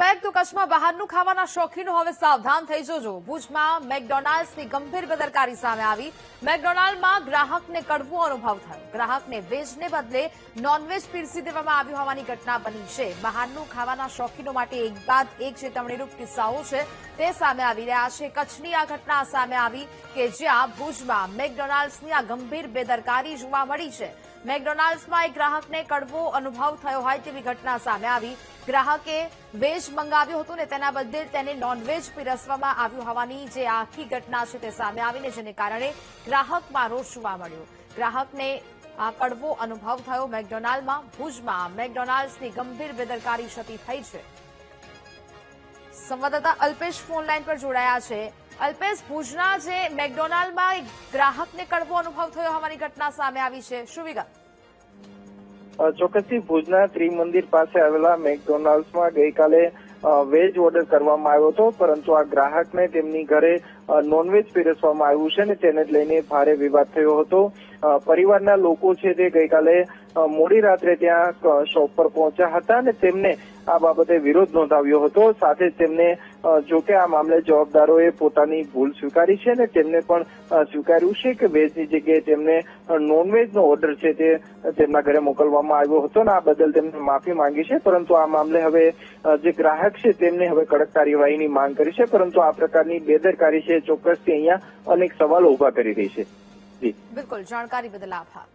Back તો કચ્છમાં બહારનું ખાવાના શોખીનો હવે સાવધાન થઈ જજો। ભુજમાં મેકડોનાલ્ડ્સની ગંભીર બેદરકારી સામે આવી। મેકડોનાલ્ડમાં ગ્રાહકને કડવો અનુભવ થયો। ગ્રાહકને વેજને બદલે નોનવેજ પીરસી દેવામાં આવ્યું હોવાની ઘટના બની છે। બહારનું ખાવાના શોખીનો માટે એક બાદ એક ચેતવણીરૂપ કિસ્સાઓ છે તે સામે આવી રહ્યા છે। કચ્છની આ ઘટના સામે આવી કે જ્યાં ભુજમાં મેકડોનાલ્ડ્સની આ ગંભીર બેદરકારી જોવા મળી છે। મેકડોનાલ્ડ્સમાં એક ગ્રાહકને કડવો અનુભવ થયો હોય તેવી ઘટના સામે આવી। ગ્રાહકે વેજ મંગાવ્યું હતું ને તેના બદલે તેને નોનવેજ પીરસવામાં આવ્યું હોવાની જે આખી ઘટના છે તે સામે આવીને જેને કારણે ગ્રાહકમાં રોષ જોવા મળ્યો। ગ્રાહકને આ કડવો અનુભવ થયો। મેકડોનાલ્ડમાં ભુજમાં મેકડોનાલ્ડ્સની ગંભીર બેદરકારી થતી થઈ છે। સંવાદદાતા અલ્પેશ ફોન લાઈન પર જોડાયા છે। અલ્પેશ, ભુજના જે મેકડોનાલ્ડમાં એક ગ્રાહકને કડવો અનુભવ થયો હોવાની ઘટના સામે આવી છે, શું વિગત? ચોક્કસથી ભુજના ત્રિમંદિર પાસે આવેલા મેકડોનાલ્ડ્સમાં ગઈકાલે વેજ ઓર્ડર કરવામાં આવ્યો હતો, પરંતુ આ ગ્રાહકને તેમની ઘરે નોનવેજ પીરસવામાં આવ્યું છે ને તેને લઈને ભારે વિવાદ થયો હતો। પરિવારના લોકો છે તે ગઈકાલે મોડી રાત્રે ત્યાં શોપ પર પહોંચ્યા હતા અને તેમને આ બાબતે વિરોધ નોંધાવ્યો હતો। સાથે જ તેમને જોકે આ મામલે જવાબદારોએ પોતાની ભૂલ સ્વીકારી છે અને તેમને પણ સ્વીકાર્યું છે કે વેજની જગ્યાએ તેમને નોનવેજનો ઓર્ડર છે તે તેમના ઘરે મોકલવામાં આવ્યો હતો અને આ બદલ તેમને માફી માંગી છે। પરંતુ આ મામલે હવે જે ગ્રાહક છે તેમને હવે કડક કાર્યવાહીની માંગ કરી છે, પરંતુ આ પ્રકારની બેદરકારી છે ચોક્કસથી અહીંયા અનેક સવાલો ઉભા કરી રહી છે। જી બિલકુલ, જાણકારી બદલ આભાર।